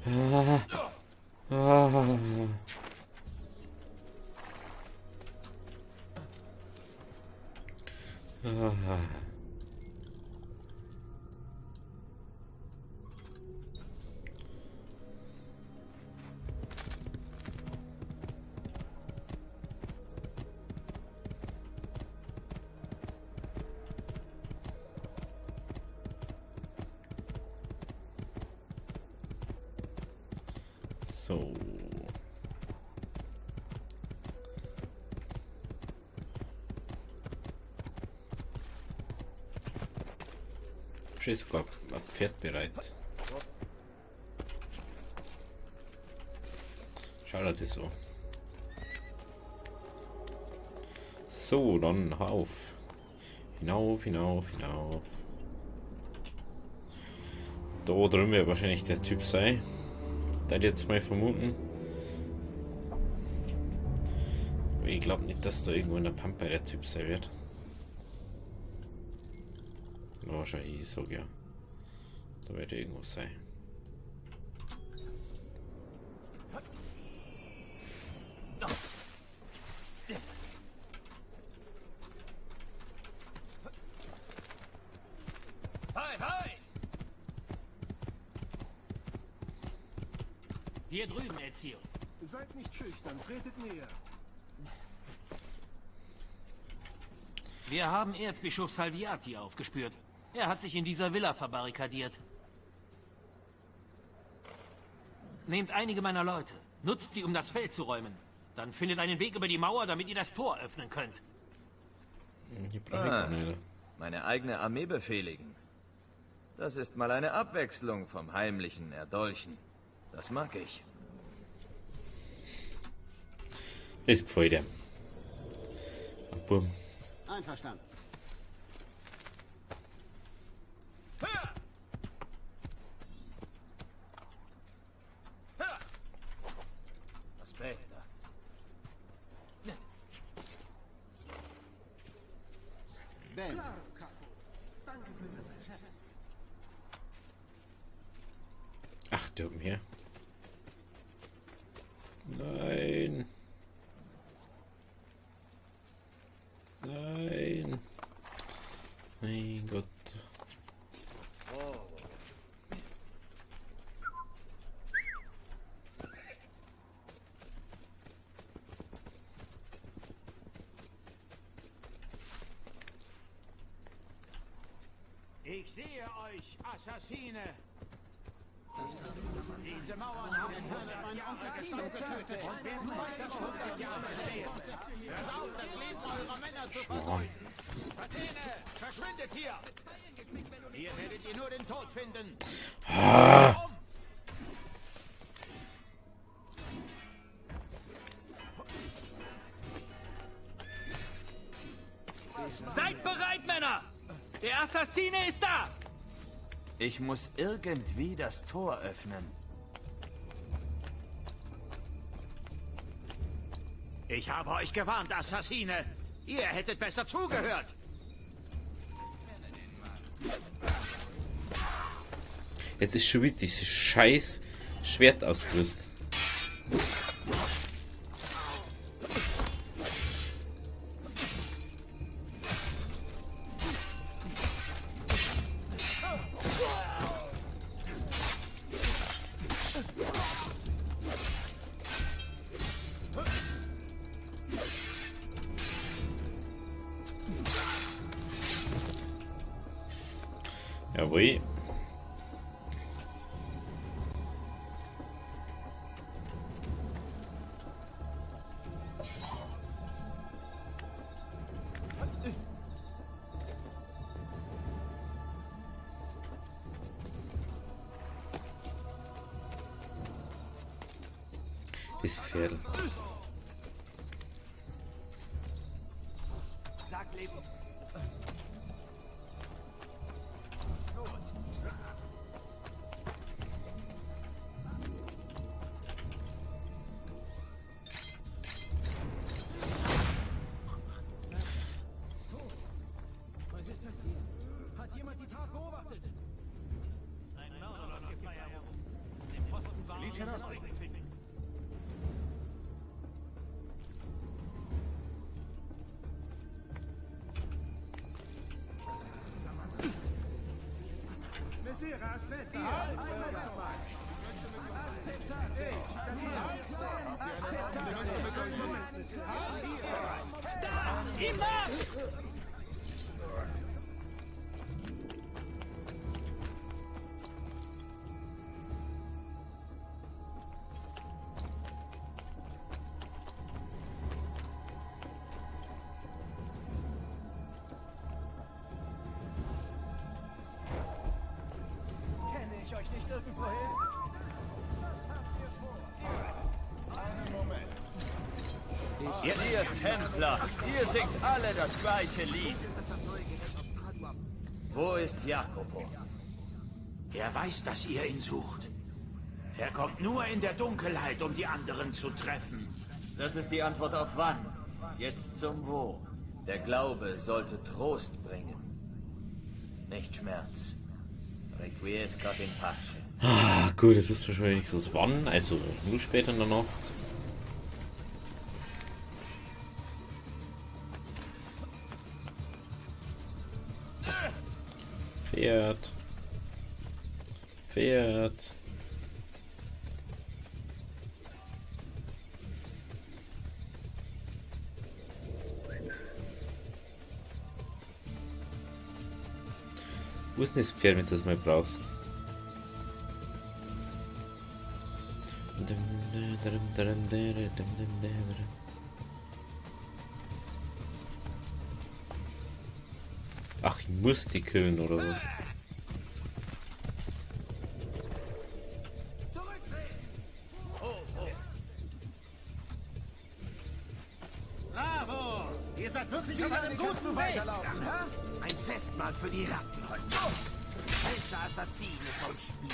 Ah. Ah. Ah. So. Ist sogar ein Pferd bereit. Schaut das so. So, dann auf. Hinauf, hinauf, hinauf. Da drüben wird wahrscheinlich der Typ sein. Da jetzt mal vermuten. Aber ich glaube nicht, dass da irgendwo in der Pampa der Typ sein wird. Wahrscheinlich, ich sag ja. Da wird irgendwo sein. Hi, hi! Hier drüben, Ezio. Seid nicht schüchtern, tretet näher. Wir haben Erzbischof Salviati aufgespürt. Er hat sich in dieser Villa verbarrikadiert. Nehmt einige meiner Leute. Nutzt sie, um das Feld zu räumen. Dann findet einen Weg über die Mauer, damit ihr das Tor öffnen könnt. Meine eigene Armee befehligen. Das ist mal eine Abwechslung vom heimlichen Erdolchen. Das mag ich. Ist gefällt dir. Bumm. Einverstanden. Aspetta. Ben. Danke für das Geschäft. Ach, da oben hier. Nein. Nein. Mein Gott. Ich sehe euch, Assassine! Diese Mauern haben 100 Jahre getötet und werden weitere 100 Jahre stehen. Hört auf, das Leben eurer Männer zu vergeuden! Athene, verschwindet hier! Hier werdet ihr nur den Tod finden! Ah. Seid bereit, Männer! Der Assassine ist da! Ich muss irgendwie das Tor öffnen. Ich habe euch gewarnt, Assassine! Ihr hättet besser zugehört! Jetzt ist schon wieder dieses scheiß Schwert ausgerüstet. Jawohl. Das Pferd. Sag Leben. Was ist passiert? Hat jemand die Tat beobachtet? Ein Mörder aus Gefeier. Den Posten war Sera, aspetta! Ihm nach! Kenne ich euch nicht irgendwohin? Ihr Templer, ihr singt alle das gleiche Lied. Wo ist Jacopo? Er weiß, dass ihr ihn sucht. Er kommt nur in der Dunkelheit, um die anderen zu treffen. Das ist die Antwort auf wann. Jetzt zum Wo. Der Glaube sollte Trost bringen. Nicht Schmerz. Requiescat in pace. Ah, gut, jetzt wussten wir schon wenigstens wann, also nur später in der Nacht. Pferd. Pferd. Wo ist denn das Pferd, wenn du das mal brauchst? Ach, ich muss die killen, oder was? Bravo! Ihr seid wirklich auf einem guten Weg! Ein Festmahl für die Ratten heute. Hälter Assassine vom Spiel.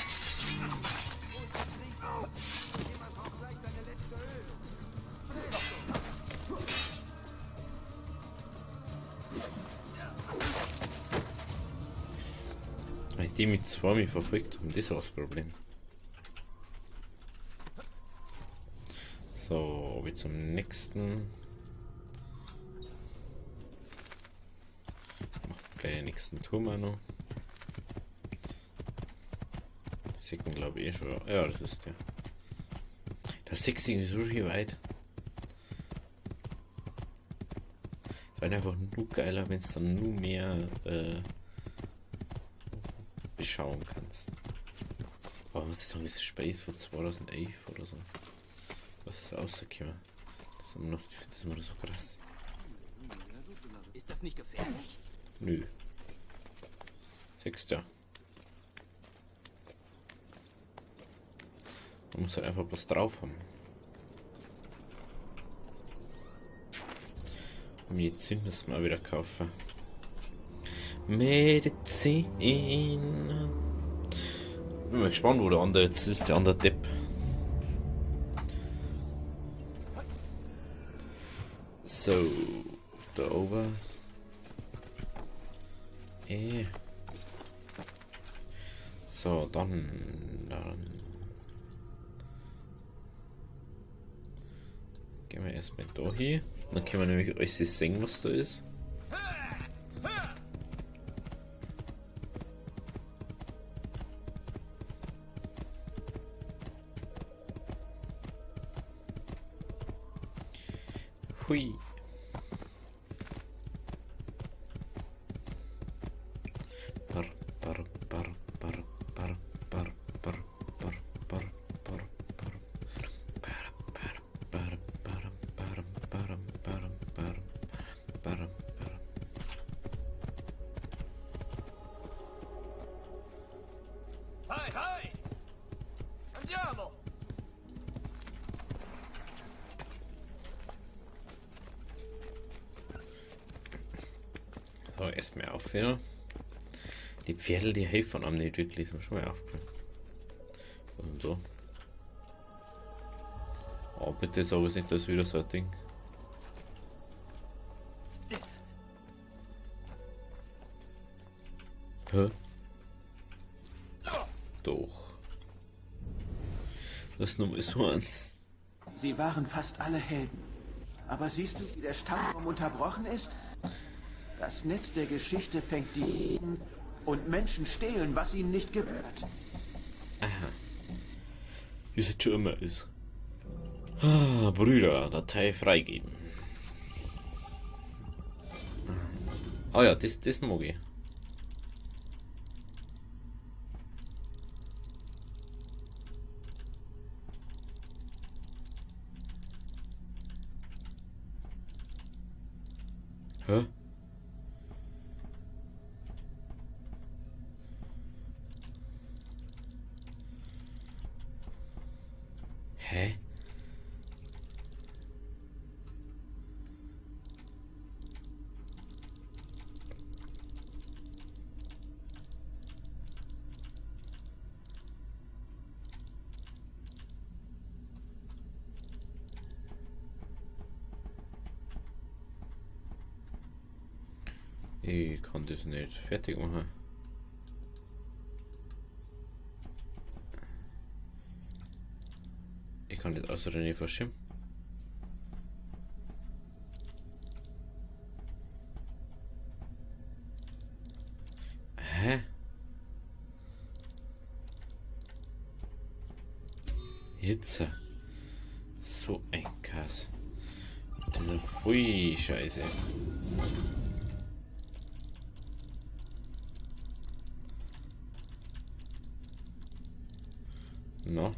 Die mit zwei mich verfolgt haben, das war das Problem. So, wie zum nächsten. Gleich den nächsten Turm auch noch. Sieht man glaube ich schon. Ja, das ist der. Das ist irgendwie so schön weit. Weil einfach nur geiler, wenn es dann nur mehr beschauen kannst. Aber was ist das Space von 2011 oder so? Was ist rausgekommen? Das ist immer so krass. Ist das nicht gefährlich? Nö. Sechster. Man muss halt einfach bloß drauf haben. Und Medizin müssen wir wieder kaufen. Medizin. Bin mal gespannt, wo der andere jetzt ist, der andere Depp. So, da oben. So, dann gehen wir erstmal da hier. Dann können wir nämlich euch sehen, was da ist. Hui. Hi, hi! Andiamo! So, erstmal auf wieder. Die Pferde, die helfen einem nicht wirklich, ist mir schon mal aufgefallen. Und so. Oh, bitte sag es nicht, das ist wieder so ein Ding. Hä? Doch. Das ist Nummer so eins. Sie waren fast alle Helden. Aber siehst du, wie der Stammbaum unterbrochen ist? Das Netz der Geschichte fängt die Helden und Menschen stehlen, was ihnen nicht gehört. Wie es jetzt schon immer ist. Ah, Brüder, Datei freigeben. Ah ja, das mag ich. Hä? Hä? Ich kann das nicht fertig machen. Ich kann das außerdem nicht verschieben. Hä? Jetzt? So ein Kass. Das ist voll scheiße. No.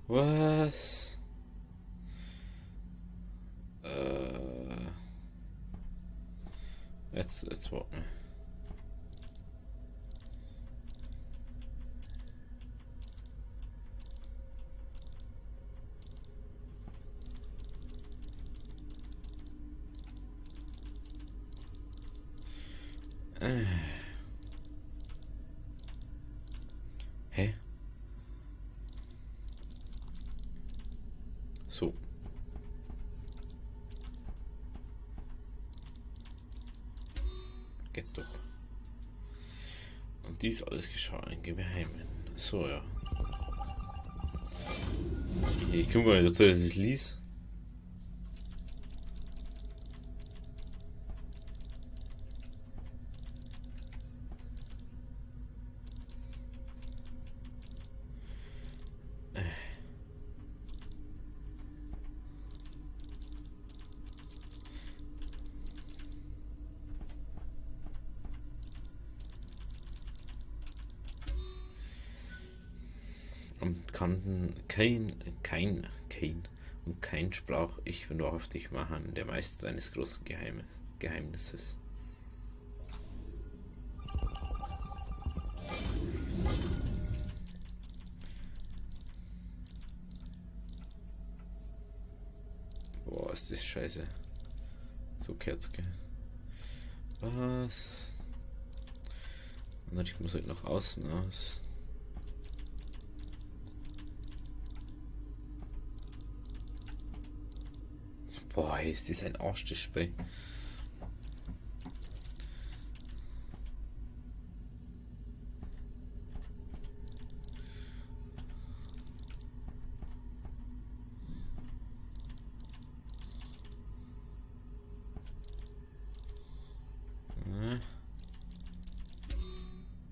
Was? Jetzt warten. Hä? So. Geht doch. Und dies alles geschah im Geheimen. So, ja. Ich komme gar nicht dazu, dass ich es lies. Und kannten kein sprach, ich bin wahrhaftig machen, der Meister deines großen Geheimnisses. Boah, ist das scheiße. So Kerzke. Was? Und ich muss halt nach außen aus. Boah, ist das ein Arsch, das Spiel.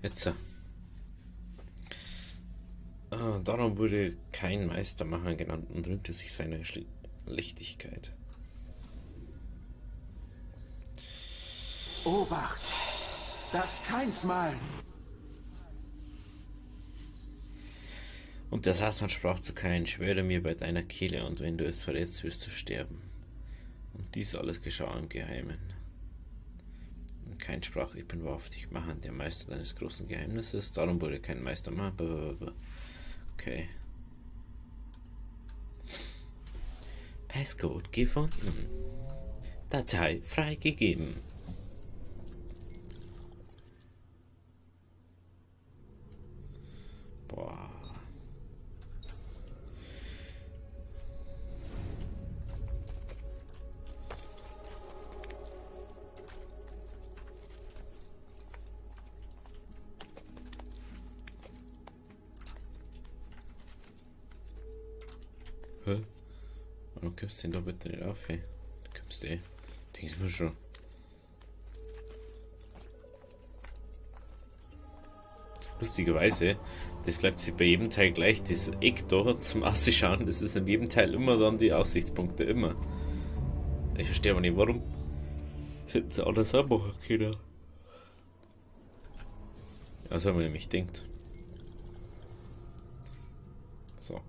Jetzt. Darum wurde kein Meistermacher genannt und rühmte sich seiner Lichtigkeit. Obacht! Das keinsmal! Und der Satan sprach zu Kain, schwöre mir bei deiner Kehle, und wenn du es verletzt, wirst du sterben. Und dies alles geschah im Geheimen. Und Kain sprach, ich bin wahrhaftig machen, der Meister deines großen Geheimnisses, darum wurde kein Meister machen. Okay. Passcode gefunden. Datei freigegeben. Boah. Warum kommst du denn da bitte nicht auf, ey? Du kommst eh. Denkst mir schon. Lustigerweise, das bleibt sich bei jedem Teil gleich. Das Eck da zum Ausschauen, das ist in jedem Teil immer dann die Aussichtspunkte, immer. Ich verstehe aber nicht, warum. Das hätten sie alles auch machen können. Also, wenn man nämlich denkt. So.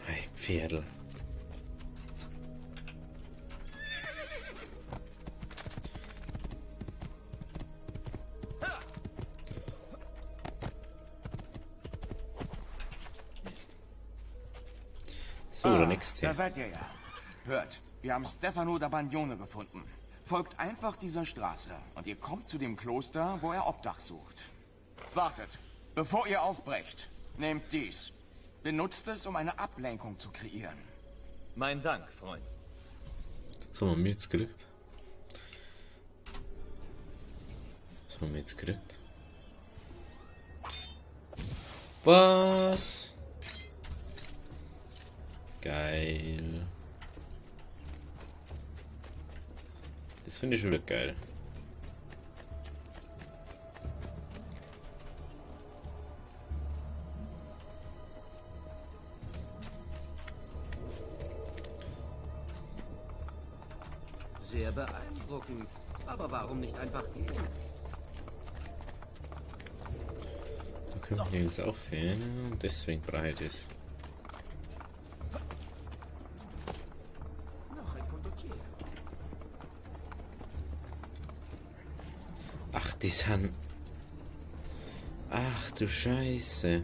Hey, Pferdl. So, der nächste. Da seid ihr ja. Hört, wir haben Stefano da Bagnone gefunden. Folgt einfach dieser Straße und ihr kommt zu dem Kloster, wo er Obdach sucht. Wartet, bevor ihr aufbrecht, nehmt dies. Benutzt es, um eine Ablenkung zu kreieren. Mein Dank, Freund. Was haben wir jetzt gekriegt? Was haben wir jetzt gekriegt? Was? Geil. Das finde ich schon wieder geil. Sehr beeindruckend. Aber warum nicht einfach gehen? Da können wir uns aufhören und deswegen breit ist. Noch ein Condottier. Ach, die sind. Ach du Scheiße.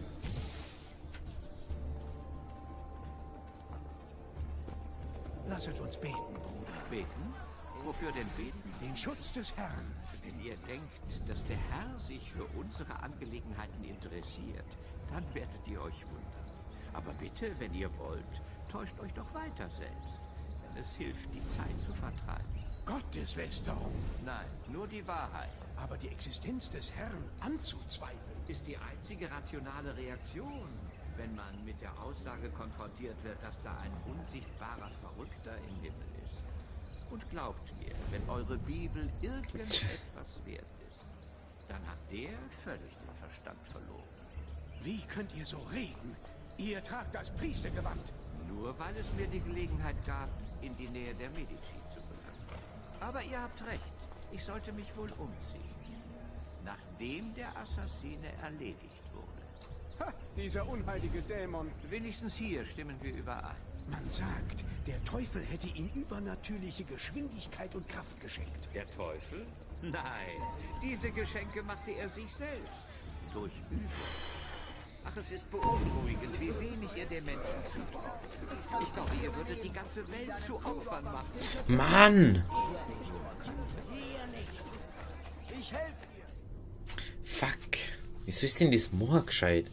Lasset uns beten, Bruder. Beten? Wofür denn beten? Den Schutz des Herrn. Wenn ihr denkt, dass der Herr sich für unsere Angelegenheiten interessiert, dann werdet ihr euch wundern. Aber bitte, wenn ihr wollt, täuscht euch doch weiter selbst. Denn es hilft, die Zeit zu vertreiben. Gotteslästerung. Nein, nur die Wahrheit Aber die Existenz des Herrn anzuzweifeln. ist die einzige rationale Reaktion, wenn man mit der Aussage konfrontiert wird, dass da ein unsichtbarer Verrückter im Himmel ist. Und glaubt mir, wenn eure Bibel irgendetwas wert ist, dann hat der völlig den Verstand verloren. Wie könnt ihr so reden? Ihr tragt das Priestergewand. Nur weil es mir die Gelegenheit gab, in die Nähe der Medici zu gelangen. Aber ihr habt recht, ich sollte mich wohl umziehen. Nachdem der Assassine erledigt wurde. Ha, dieser unheilige Dämon. Wenigstens hier stimmen wir überein. Man sagt, der Teufel hätte ihm übernatürliche Geschwindigkeit und Kraft geschenkt. Der Teufel? Nein, diese Geschenke machte er sich selbst. Durch Übung. Ach, es ist beunruhigend, wie wenig ihr den Menschen zutraut. Ich glaube, ihr würdet die ganze Welt zu Opfern machen. Mann! Ich helfe dir. Fuck. Wieso ist denn das Moor gescheit?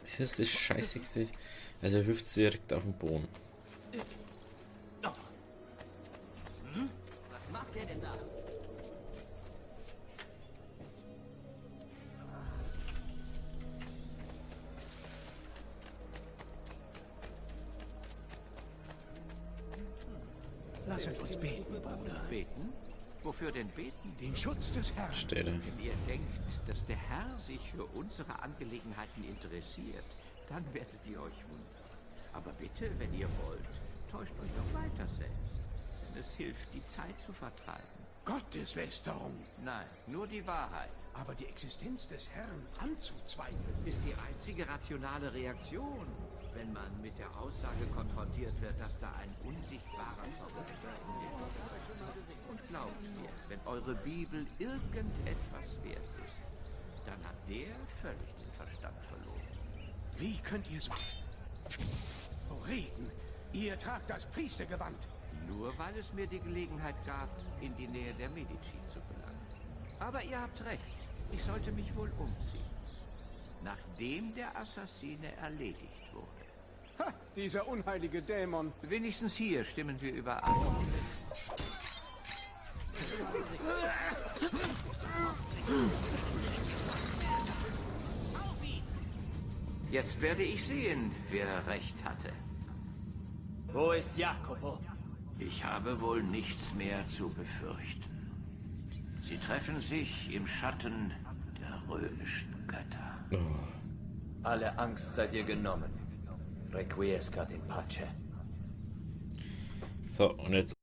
Das ist das Scheißigste. Also er wirft sie direkt auf den Boden. Was macht der denn da? Lasset uns beten, Bruder. Beten? Wofür denn beten? Den Schutz des Herrn. Steht er. Wenn ihr denkt, dass der Herr sich für unsere Angelegenheiten interessiert, dann werdet ihr euch wundern. Aber bitte, wenn ihr wollt, täuscht euch doch weiter selbst. Denn es hilft, die Zeit zu vertreiben. Gotteslästerung. Nein, nur die Wahrheit Aber die Existenz des Herrn anzuzweifeln. ist die einzige rationale Reaktion, wenn man mit der Aussage konfrontiert wird, dass da ein unsichtbarer Verrückter im Himmel ist. Und glaubt mir, wenn eure Bibel irgendetwas wert ist, dann hat der völlig den Verstand verloren. Wie könnt ihr so reden? Ihr tragt das Priestergewand. Nur weil es mir die Gelegenheit gab, in die Nähe der Medici zu gelangen. Aber ihr habt recht, ich sollte mich wohl umziehen. Nachdem der Assassine erledigt wurde. Ha, dieser unheilige Dämon. Wenigstens hier stimmen wir überein. Jetzt werde ich sehen, wer recht hatte. Wo ist Jacopo? Ich habe wohl nichts mehr zu befürchten. Sie treffen sich im Schatten der römischen Götter. Alle Angst seid ihr genommen. Requiescat in pace. So, und jetzt